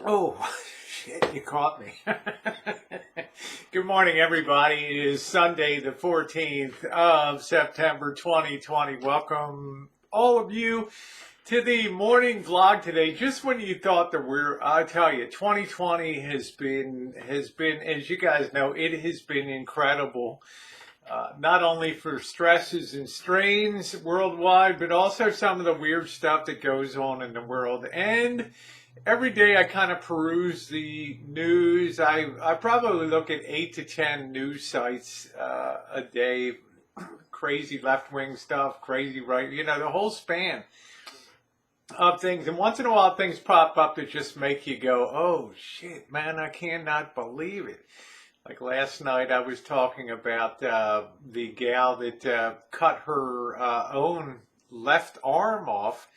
Oh, shit, you caught me. Good morning, everybody. It is Sunday, the 14th of September, 2020. Welcome, all of you, to the morning vlog today. Just when you thought that I tell you, 2020 has been, as you guys know, it has been incredible. Not only for stresses and strains worldwide, but also some of the weird stuff that goes on in the world. And every day I kind of peruse the news. I probably look at 8 to 10 news sites a day. Crazy left-wing stuff, crazy right, the whole span of things. And once in a while things pop up that just make you go, oh shit, man, I cannot believe it. Like last night, I was talking about the gal that cut her own left arm off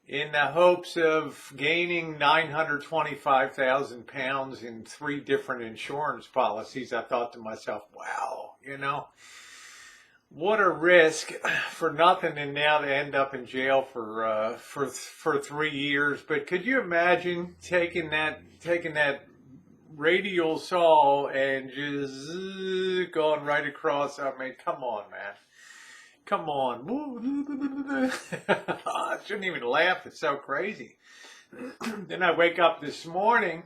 in the hopes of gaining 925,000 pounds in 3 different insurance policies. I thought to myself, wow, what a risk for nothing, and now to end up in jail for 3 years. But could you imagine taking that radial saw and just going right across? I mean, come on, man. Come on. I shouldn't even laugh. It's so crazy. Then I wake up this morning.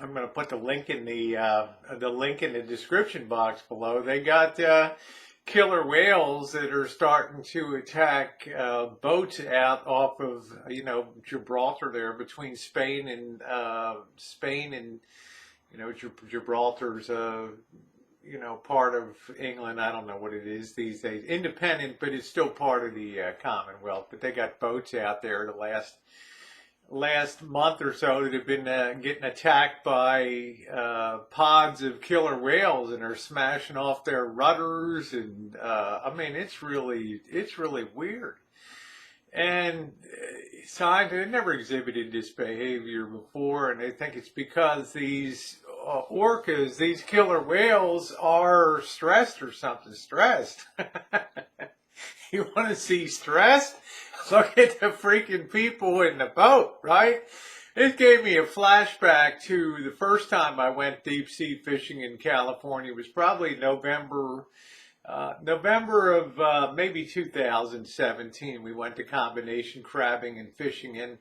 I'm going to put the link in the description box below. They got killer whales that are starting to attack boats out off of Gibraltar there, between Spain and Gibraltar's part of England. I don't know what it is these days. Independent, but it's still part of the Commonwealth. But they got boats out there the last month or so that have been getting attacked by pods of killer whales, and are smashing off their rudders. And I mean, it's really weird. And scientists have never exhibited this behavior before, and they think it's because these orcas, these killer whales, are stressed or something. Stressed. You want to see stressed? Look at the freaking people in the boat, right? It gave me a flashback to the first time I went deep sea fishing in California. It was probably November of maybe 2017. We went to combination crabbing and fishing, and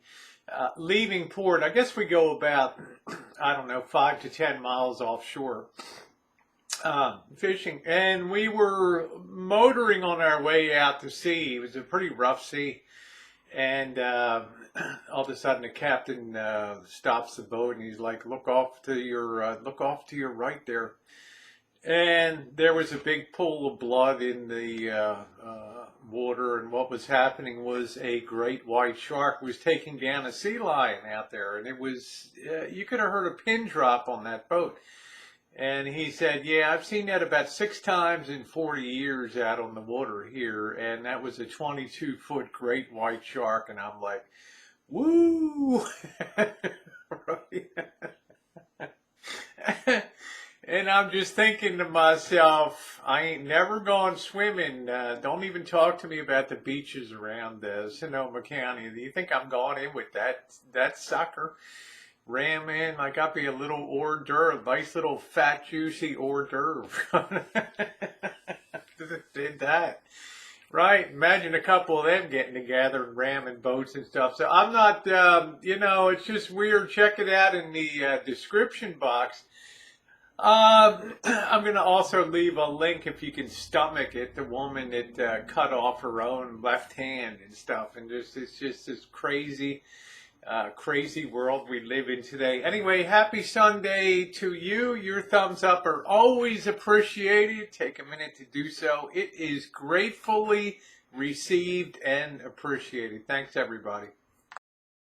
leaving port, I guess we go about, I don't know, 5 to 10 miles offshore. Fishing, and we were motoring on our way out to sea. It was a pretty rough sea, and all of a sudden the captain stops the boat, and he's like, look off to your right there. And there was a big pool of blood in the water, and what was happening was a great white shark was taking down a sea lion out there, and it was you could have heard a pin drop on that boat. And he said, yeah, I've seen that about 6 times in 40 years out on the water here. And that was a 22-foot great white shark. And I'm like, woo! And I'm just thinking to myself, I ain't never gone swimming. Don't even talk to me about the beaches around Sonoma County. Do you think I'm going in with that sucker? Ram in like I'd be a little hors d'oeuvre, nice little fat juicy hors d'oeuvre. Did that, right? Imagine a couple of them getting together and ramming boats and stuff. So I'm not, it's just weird. Check it out in the description box. I'm going to also leave a link, if you can stomach it, the woman that cut off her own left hand and stuff. And it's just this crazy world we live in today. Anyway, happy Sunday to you. Your thumbs up are always appreciated. Take a minute to do so. It is gratefully received and appreciated. Thanks, everybody.